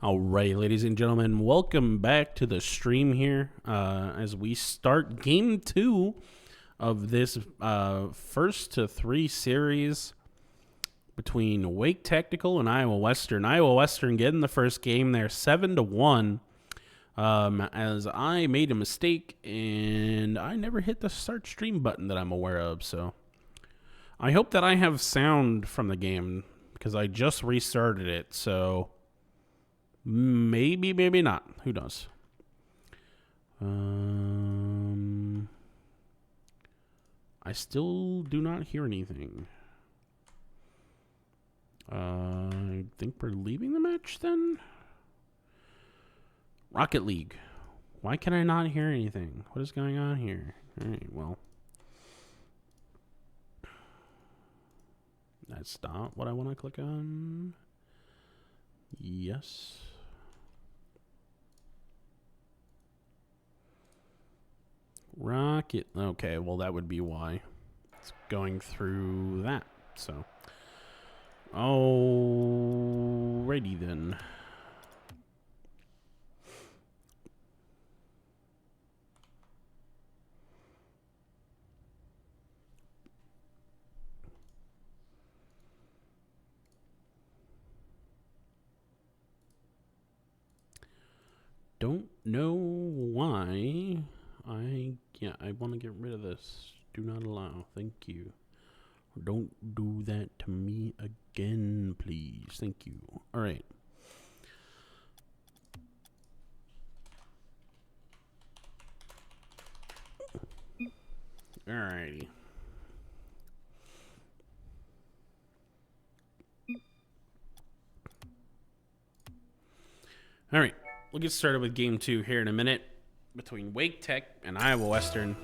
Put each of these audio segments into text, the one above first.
All right, ladies and gentlemen, welcome back to the stream here as we start game 2 of this first to 3 series between Wake Technical and Iowa Western. Iowa Western getting the first game there 7-1 as I made a mistake and I never hit the start stream button that I'm aware of. So I hope that I have sound from the game because I just restarted it. So maybe, maybe not. Who knows? I still do not hear anything. I think we're leaving the match then? Rocket League. Why can I not hear anything? What is going on here? All right, well. That's not what I want to click on. Yes. Rocket. Okay, well, that would be why. It's going through that. So. Alrighty then. Don't know why. I want to get rid of this. Do not allow. Thank you. Don't do that to me again, please. Thank you. All right. All righty. All right. We'll get started with game 2 here in a minute between Wake Tech and Iowa Western.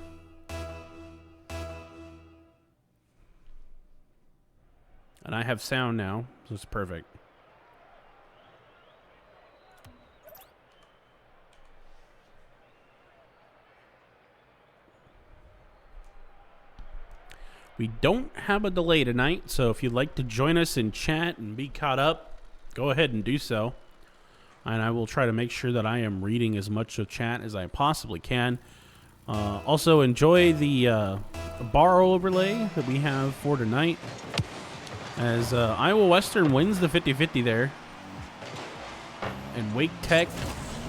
And I have sound now, so it's perfect. We don't have a delay tonight, so if you'd like to join us in chat and be caught up, go ahead and do so. And I will try to make sure that I am reading as much of chat as I possibly can. Also, enjoy the bar overlay that we have for tonight. As Iowa Western wins the 50-50 there. And Wake Tech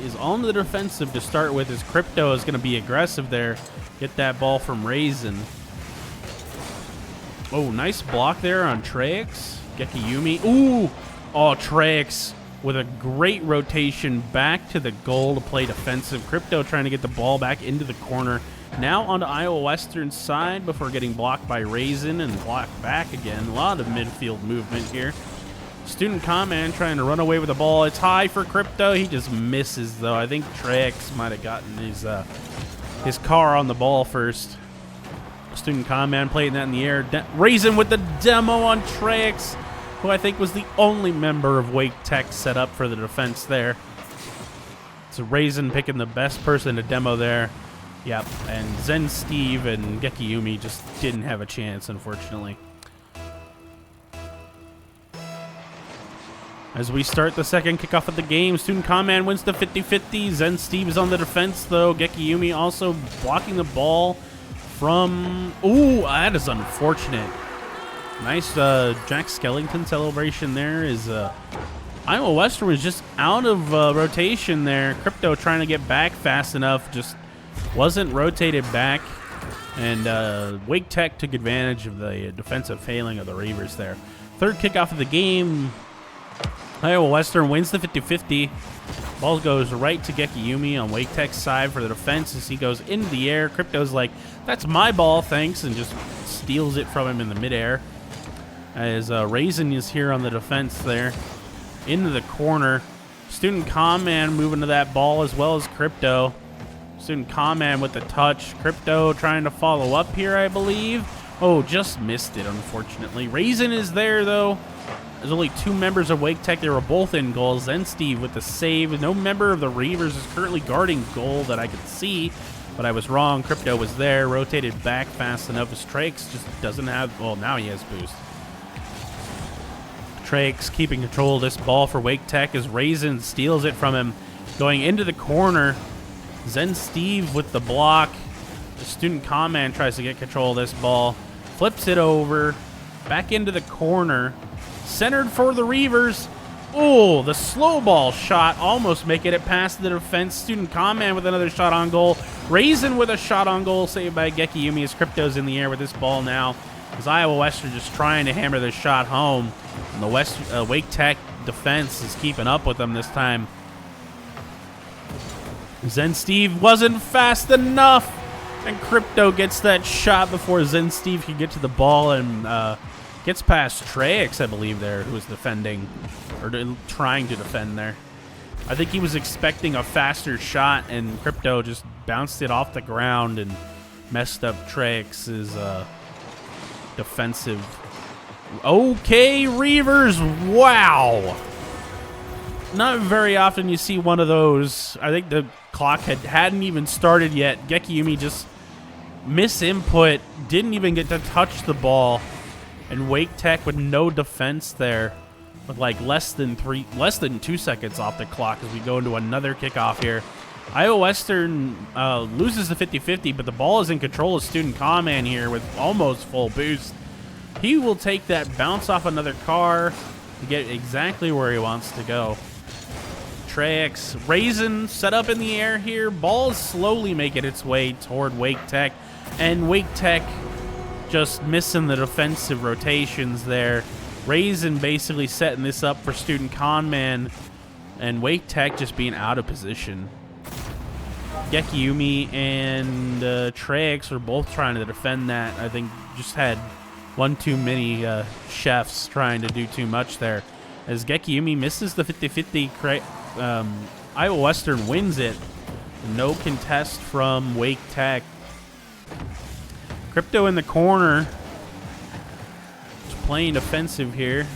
is on the defensive to start with as Crypto is going to be aggressive there. Get that ball from Raisin. Oh, nice block there on Trex. Gekiyumi. Ooh! Oh, Trex with a great rotation back to the goal to play defensive. Crypto trying to get the ball back into the corner. Now onto Iowa Western's side before getting blocked by Raisin and blocked back again. A lot of midfield movement here. Student Command trying to run away with the ball. It's high for Crypto. He just misses, though. I think Trex might have gotten his car on the ball first. Student Command playing that in the air. Raisin with the demo on Trex, who I think was the only member of Wake Tech set up for the defense there. So Raisin picking the best person to demo there. Yep, and Zen Steve and Gekiyumi just didn't have a chance, unfortunately. As we start the second kickoff of the game, Student Command wins the 50-50. Zen Steve is on the defense, though. Gekiyumi also blocking the ball from... Ooh, that is unfortunate. Nice Jack Skellington celebration there. Is Iowa Western was just out of rotation there. Crypto trying to get back fast enough, just wasn't rotated back. And Wake Tech took advantage of the defensive failing of the Reivers there. Third kickoff of the game. Iowa Western wins the 50-50. Ball goes right to Gekiyumi on Wake Tech's side for the defense as he goes into the air. Crypto's like, that's my ball, thanks, and just steals it from him in the midair. As Raisin is here on the defense there. Into the corner. Student Command moving to that ball as well as Crypto. Student Command with the touch. Crypto trying to follow up here, I believe. Oh, just missed it, unfortunately. Raisin is there, though. There's only 2 members of Wake Tech. They were both in goals. Then Steve with the save. No member of the Reivers is currently guarding goal that I could see. But I was wrong. Crypto was there. Rotated back fast enough as Trex just doesn't have... Well, now he has boost. Traix keeping control of this ball for Wake Tech as Raisin steals it from him. Going into the corner. Zen Steve with the block. The Student Command tries to get control of this ball. Flips it over. Back into the corner. Centered for the Reivers. Oh, the slow ball shot almost making it past the defense. Student Command with another shot on goal. Raisin with a shot on goal saved by Gekiyumi as Crypto's in the air with this ball now. As Iowa Western just trying to hammer this shot home. And the Wake Tech defense is keeping up with them this time. Zen Steve wasn't fast enough. And Crypto gets that shot before Zen Steve can get to the ball and gets past Traix, I believe, there, who was defending, or trying to defend there. I think he was expecting a faster shot, and Crypto just bounced it off the ground and messed up Traix's defensive. Okay, Reivers, wow. Not very often you see one of those. I think the clock hadn't even started yet. Gekiyumi just misinput, didn't even get to touch the ball. And Wake Tech with no defense there, with like less than 2 seconds off the clock as we go into another kickoff here. Iowa Western loses the 50-50, but the ball is in control of Student Command here with almost full boost. He will take that bounce off another car to get exactly where he wants to go. Traix, Raisin set up in the air here. Ball is slowly making its way toward Wake Tech, and Wake Tech just missing the defensive rotations there. Raisin basically setting this up for Student Command, and Wake Tech just being out of position. Gekiyumi and Traix are both trying to defend that. I think just had one too many chefs trying to do too much there. As Gekiyumi misses the 50-50, Iowa Western wins it. No contest from Wake Tech. Crypto in the corner. Just playing defensive here.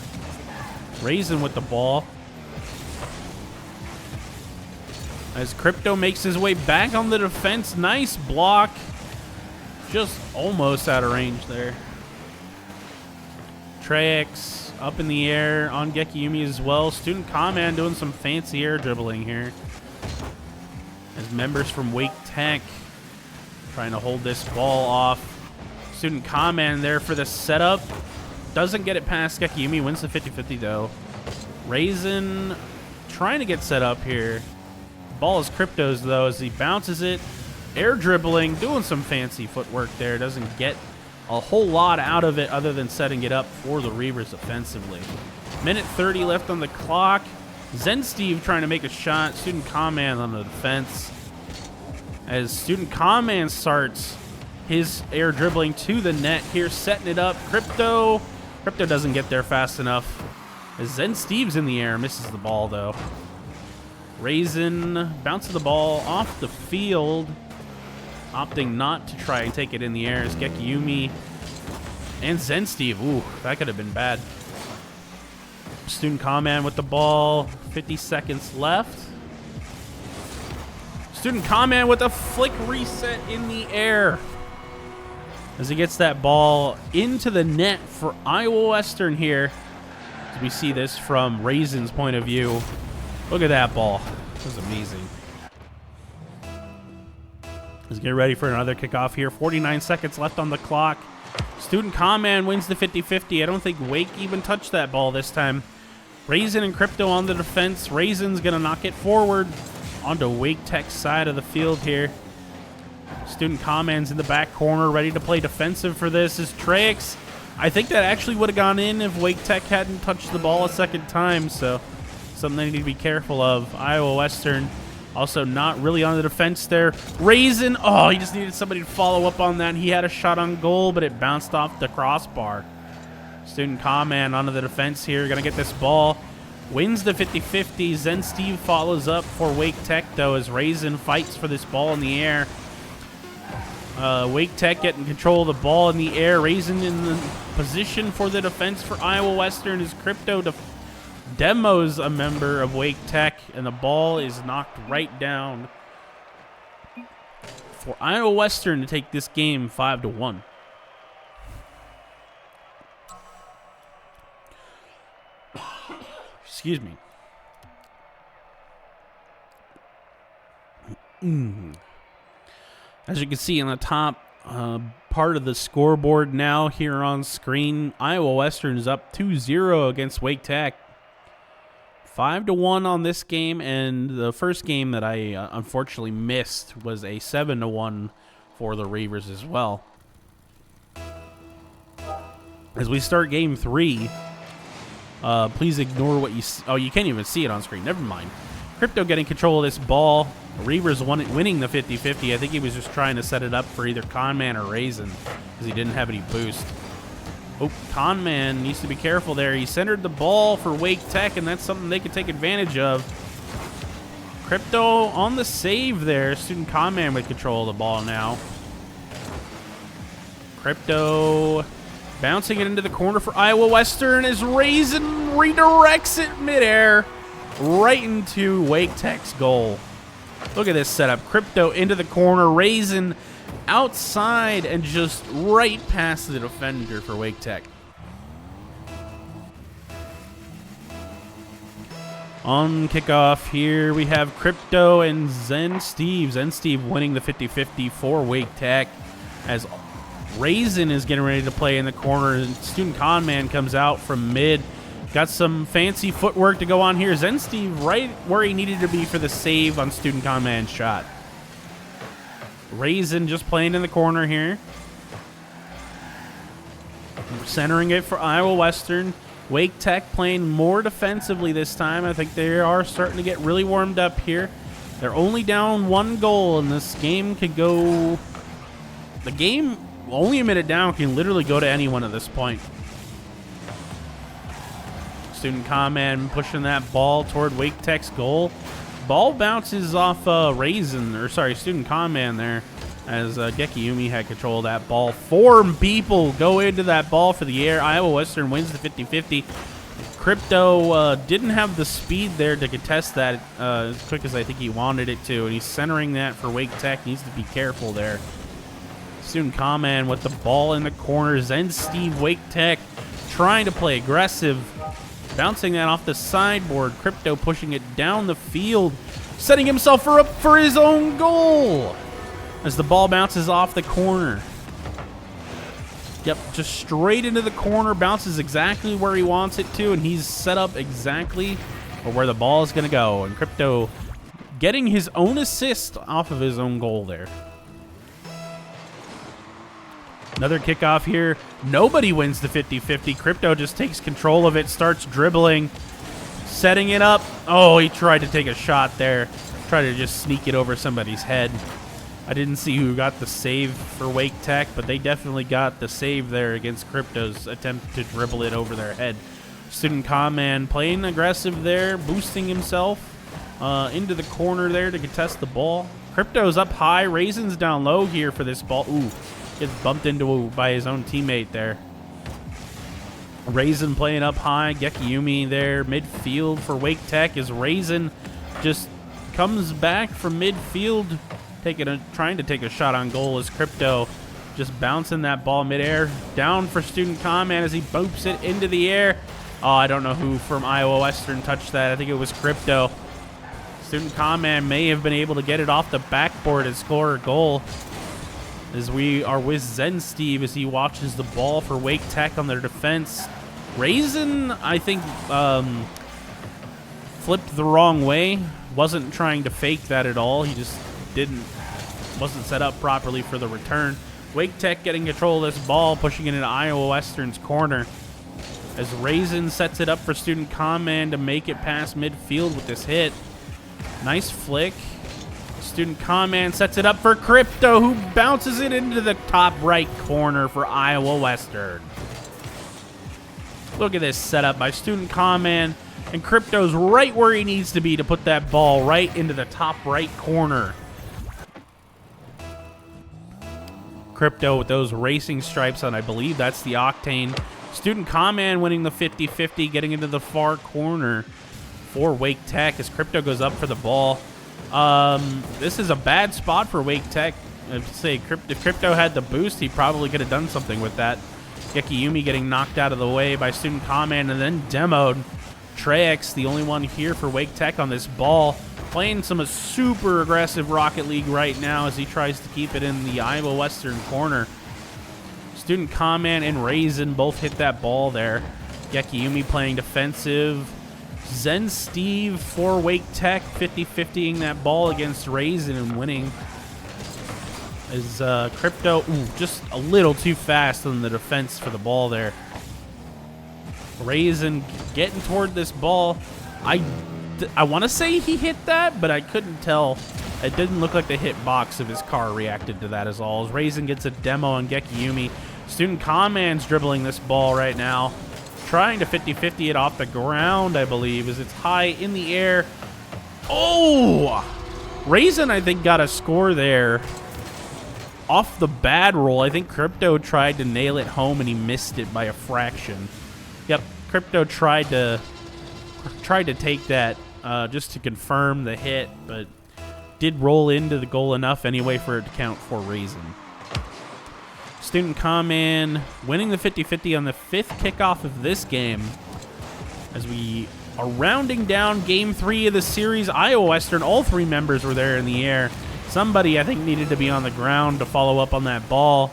Raisin with the ball. As Crypto makes his way back on the defense. Nice block. Just almost out of range there. Traix up in the air on Gekiyumi as well. Student Command doing some fancy air dribbling here. As members from Wake Tech trying to hold this ball off. Student Command there for the setup. Doesn't get it past Gekiyumi. Wins the 50-50 though. Raisin trying to get set up here. Ball is Crypto's though as he bounces it. Air dribbling. Doing some fancy footwork there. Doesn't get a whole lot out of it other than setting it up for the Reivers offensively. Minute 30 left on the clock. Zen Steve trying to make a shot. Student Command on the defense. As Student Command starts his air dribbling to the net here, setting it up. Crypto doesn't get there fast enough. As Zen Steve's in the air, misses the ball though. Raisin bounces the ball off the field, opting not to try and take it in the air as Gekiyumi and Zen Steve. Ooh, that could have been bad. Student Command with the ball. 50 seconds left. Student Command with a flick reset in the air as he gets that ball into the net for Iowa Western here. As we see this from Raisin's point of view. Look at that ball. It was amazing. Let's get ready for another kickoff here. 49 seconds left on the clock. Student Command wins the 50-50. I don't think Wake even touched that ball this time. Raisin and Crypto on the defense. Raisin's going to knock it forward onto Wake Tech's side of the field here. Student Command's in the back corner, ready to play defensive for this. Is Traix. I think that actually would have gone in if Wake Tech hadn't touched the ball a second time, so something they need to be careful of. Iowa Western also not really on the defense there. Raisin, oh, he just needed somebody to follow up on that. He had a shot on goal, but it bounced off the crossbar. Student Command onto the defense here, gonna get this ball. Wins the 50-50. Zen Steve follows up for Wake Tech, though, as Raisin fights for this ball in the air. Wake Tech getting control of the ball in the air. Raisin in the position for the defense for Iowa Western as Crypto demos a member of Wake Tech, and the ball is knocked right down for Iowa Western to take this game 5-1. Excuse me. As you can see on the top part of the scoreboard now here on screen, Iowa Western is up 2-0 against Wake Tech. 5-1 on this game, and the first game that I unfortunately missed was a 7-1 for the Reivers as well. As we start game 3, please ignore what you see. Oh, you can't even see it on screen. Never mind. Crypto getting control of this ball. Reivers winning the 50-50. I think he was just trying to set it up for either Conman or Raisin because he didn't have any boost. Oh, Conman needs to be careful there. He centered the ball for Wake Tech, and that's something they could take advantage of. Crypto on the save there. Student Conman with control of the ball now. Crypto bouncing it into the corner for Iowa Western as Raisin redirects it midair right into Wake Tech's goal. Look at this setup. Crypto into the corner. Raisin outside and just right past the defender for Wake Tech. On kickoff here, we have Crypto and Zen Steve. Zen Steve winning the 50-50 for Wake Tech as Raisin is getting ready to play in the corner. And Student Conman comes out from mid. Got some fancy footwork to go on here. Zen Steve right where he needed to be for the save on Student Conman's shot. Raisin just playing in the corner here. Centering it for Iowa Western. Wake Tech playing more defensively this time. I think they are starting to get really warmed up here. They're only down 1 goal, and this game could go... The game, only a minute down, can literally go to anyone at this point. Student Conman pushing that ball toward Wake Tech's goal. Ball bounces off Student Conman there as Gekiyumi had control of that ball. 4 people go into that ball for the air. Iowa Western wins the 50-50. Crypto didn't have the speed there to contest that as quick as I think he wanted it to, and he's centering that for Wake Tech. Needs to be careful there. Student Conman with the ball in the corner. Zen Steve, Wake Tech trying to play aggressive. Bouncing that off the sideboard. Crypto pushing it down the field. Setting himself up for his own goal. As the ball bounces off the corner. Yep, just straight into the corner. Bounces exactly where he wants it to. And he's set up exactly where the ball is going to go. And Crypto getting his own assist off of his own goal there. Another kickoff here. Nobody wins the 50-50. Crypto just takes control of it, starts dribbling, setting it up. Oh, he tried to take a shot there. Tried to just sneak it over somebody's head. I didn't see who got the save for Wake Tech, but they definitely got the save there against Crypto's attempt to dribble it over their head. Student Conman playing aggressive there, boosting himself into the corner there to contest the ball. Crypto's up high. Raisin's down low here for this ball. Ooh. Gets bumped into by his own teammate there. Raisin playing up high. Gekiyumi there. Midfield for Wake Tech as Raisin just comes back from midfield, trying to take a shot on goal as Crypto just bouncing that ball midair. Down for Student Conman as he boops it into the air. Oh, I don't know who from Iowa Western touched that. I think it was Crypto. Student Conman may have been able to get it off the backboard and score a goal. As we are with Zen Steve as he watches the ball for Wake Tech on their defense. Raisin, I think, flipped the wrong way. Wasn't trying to fake that at all. He just wasn't set up properly for the return. Wake Tech getting control of this ball, pushing it into Iowa Western's corner. As Raisin sets it up for Student Conman to make it past midfield with this hit. Nice flick. Student Conman sets it up for Crypto, who bounces it into the top right corner for Iowa Western. Look at this setup by Student Conman, and Crypto's right where he needs to be to put that ball right into the top right corner. Crypto with those racing stripes on, I believe that's the Octane. Student Conman winning the 50-50, getting into the far corner for Wake Tech as Crypto goes up for the ball. This is a bad spot for Wake Tech. I'd say if Crypto had the boost, he probably could have done something with that. Gekiyumi getting knocked out of the way by Student Conman and then demoed. Trex, the only one here for Wake Tech on this ball, playing some super aggressive Rocket League right now as he tries to keep it in the Iowa Western corner. Student Comment and Raisin both hit that ball there. Gekiyumi playing defensive. Zen Steve for Wake Tech 50-50ing that ball against Raisin and winning. Is Crypto just a little too fast on the defense for the ball there. Raisin getting toward this ball. I want to say he hit that, but I couldn't tell. It didn't look like the hitbox of his car reacted to that as all. As Raisin gets a demo on Gekiyumi. Student Comman's dribbling this ball right now. Trying to 50-50 it off the ground, I believe, as it's high in the air. Oh! Raisin, I think, got a score there. Off the bad roll, I think Crypto tried to nail it home and he missed it by a fraction. Yep, Crypto tried to take that just to confirm the hit, but did roll into the goal enough anyway for it to count for Raisin. Student Common winning the 50-50 on the 5th kickoff of this game. As we are rounding down Game 3 of the series, Iowa Western, all 3 members were there in the air. Somebody, I think, needed to be on the ground to follow up on that ball.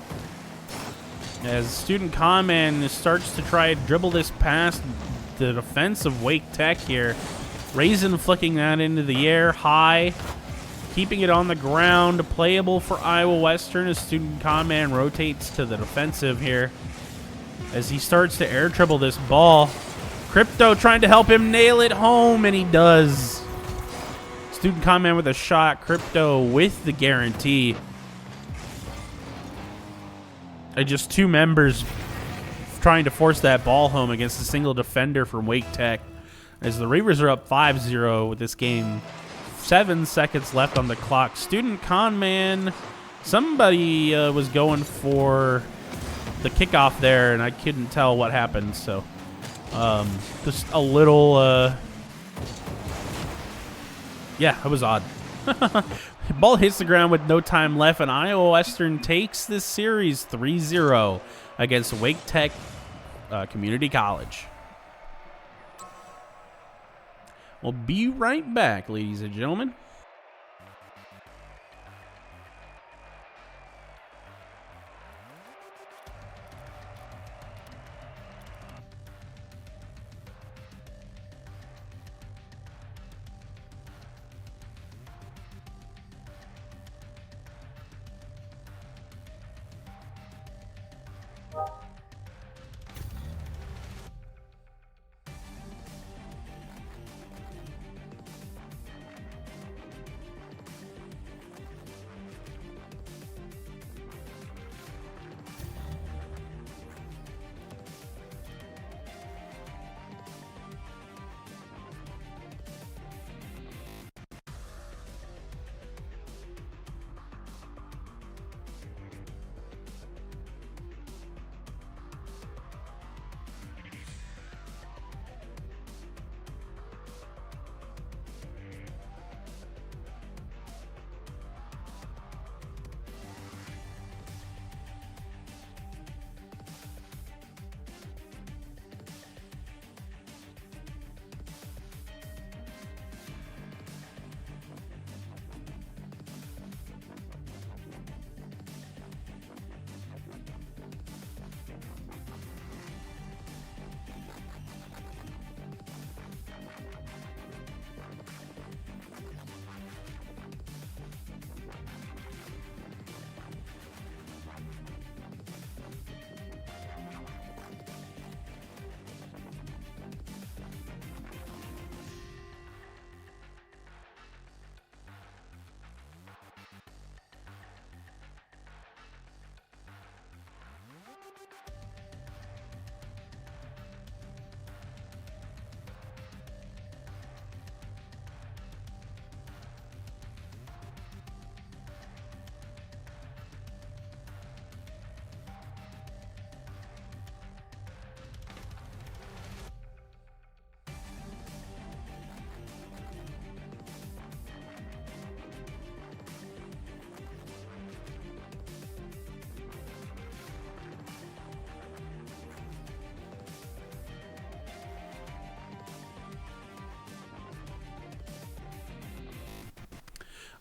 As Student Common starts to try to dribble this past the defense of Wake Tech here. Raisin flicking that into the air high. Keeping it on the ground, playable for Iowa Western as Student Command rotates to the defensive here. As he starts to air dribble this ball. Crypto trying to help him nail it home, and he does. Student Command with a shot, Crypto with the guarantee. And just 2 members trying to force that ball home against a single defender from Wake Tech. As the Reivers are up 5-0 with this game. 7 seconds left on the clock. Student Conman, somebody was going for the kickoff there, and I couldn't tell what happened. So, just a little, yeah, it was odd. Ball hits the ground with no time left, and Iowa Western takes this series 3-0 against Wake Tech Community College. We'll be right back, ladies and gentlemen.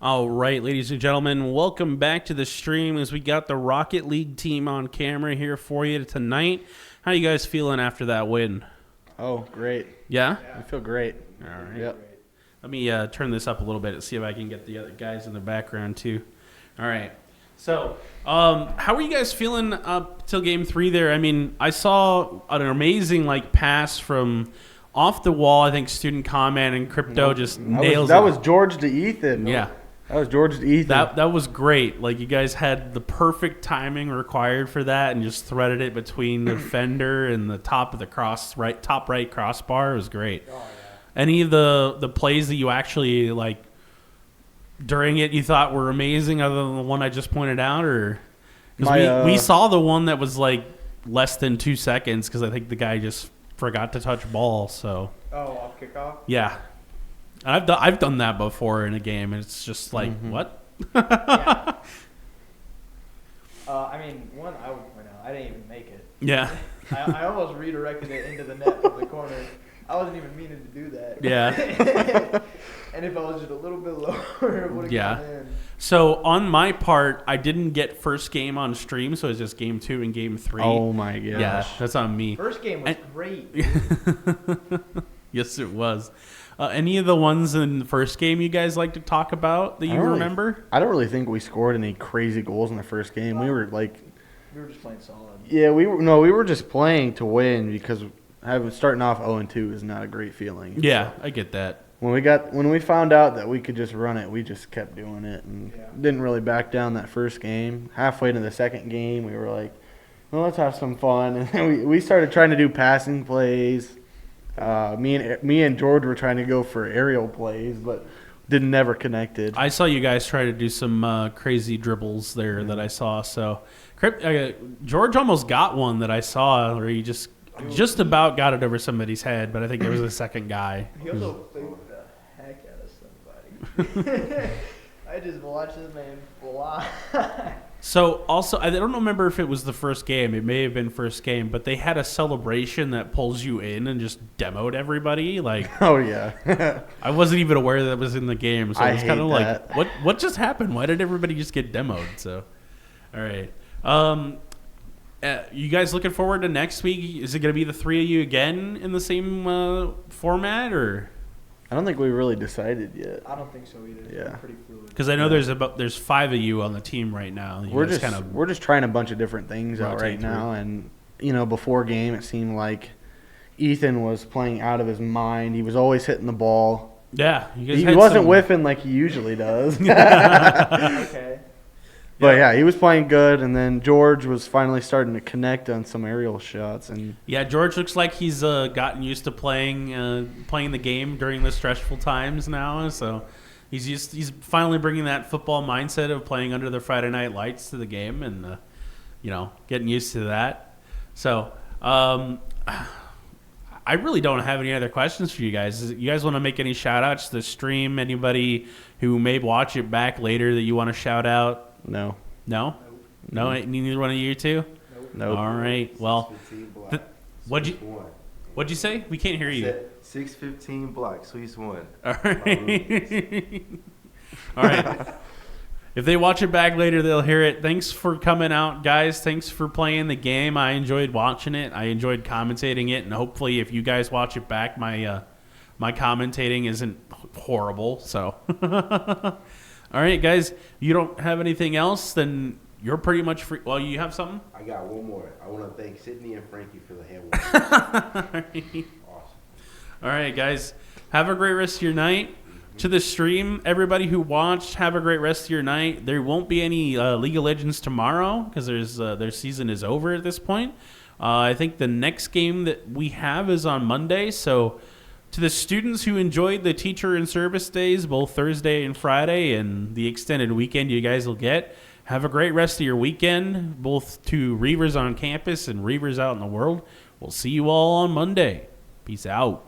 All right, ladies and gentlemen, welcome back to the stream as we got the Rocket League team on camera here for you tonight. How you guys feeling after that win? Oh, great. Yeah? I feel great. All right. Yep. Let me turn this up a little bit and see if I can get the other guys in the background too. All right. So, how are you guys feeling up till game 3 there? I mean, I saw an amazing pass from off the wall. I think Student Comment and Crypto just nails it. That was George to Ethan. Yeah. That was George to Ethan. That was great. You guys had the perfect timing required for that and just threaded it between the fender and the top of the top right crossbar. It was great. Oh, yeah. Any of the plays that you actually during it you thought were amazing other than the one I just pointed out? Or we saw the one that was less than 2 seconds because I think the guy just forgot to touch ball. So off kickoff? Yeah. I've done that before in a game, and it's just what? Yeah. I mean, one I would point out, I didn't even make it. Yeah. I almost redirected it into the net from the corner. I wasn't even meaning to do that. Yeah. And if I was just a little bit lower, it would have gone in. So on my part, I didn't get first game on stream, so it was just game 2 and game 3. Oh my gosh. Yeah, that's on me. First game was great. Yes, it was. Any of the ones in the first game you guys like to talk about that you remember? I don't really think we scored any crazy goals in the first game. We were just playing solid. Yeah, we were just playing to win because starting off 0-2 is not a great feeling. Yeah, I get that. When we found out that we could just run it, we just kept doing it and didn't really back down that first game. Halfway into the second game, we were like, well, let's have some fun. And we started trying to do passing plays. Me and George were trying to go for aerial plays, but never connected. I saw you guys try to do some crazy dribbles there that I saw. So George almost got one that I saw where he just about got it over somebody's head, but I think there was a second guy. He also faked the heck out of somebody. I just watched this man fly. So, also, I don't remember if it was the first game. It may have been first game, but they had a celebration that pulls you in and just demoed everybody. Oh, yeah. I wasn't even aware that was in the game. So I it was kind of hate that. what just happened? Why did everybody just get demoed? So, all right. You guys looking forward to next week? Is it going to be the 3 of you again in the same format, or? I don't think we really decided yet. I don't think so either. Yeah. Pretty fluid. Because I know there's 5 of you on the team right now. We're just trying a bunch of different things out right now, and before game it seemed like Ethan was playing out of his mind. He was always hitting the ball. Yeah, he wasn't whiffing like he usually does. Okay. But yeah, he was playing good, and then George was finally starting to connect on some aerial shots. And yeah, George looks like he's gotten used to playing the game during the stressful times now. So he's finally bringing that football mindset of playing under the Friday night lights to the game, and getting used to that. So I really don't have any other questions for you guys. You guys want to make any shout outs to the stream? Anybody who may watch it back later that you want to shout out? No. Neither one of you two? Nope. All right. Well, what'd you say? We can't hear you. 615 block, Swiss one. All right. All right. If they watch it back later, they'll hear it. Thanks for coming out, guys. Thanks for playing the game. I enjoyed watching it. I enjoyed commentating it, and hopefully, if you guys watch it back, my commentating isn't horrible. So. All right, guys, you don't have anything else, then you're pretty much free. Well, you have something? I got one more. I want to thank Sydney and Frankie for the hand work. Awesome. All right, guys, have a great rest of your night. To the stream, everybody who watched, have a great rest of your night. There won't be any League of Legends tomorrow because their season is over at this point. I think the next game that we have is on Monday, so... To the students who enjoyed the teacher and service days, both Thursday and Friday, and the extended weekend you guys will get, have a great rest of your weekend, both to Reivers on campus and Reivers out in the world. We'll see you all on Monday. Peace out.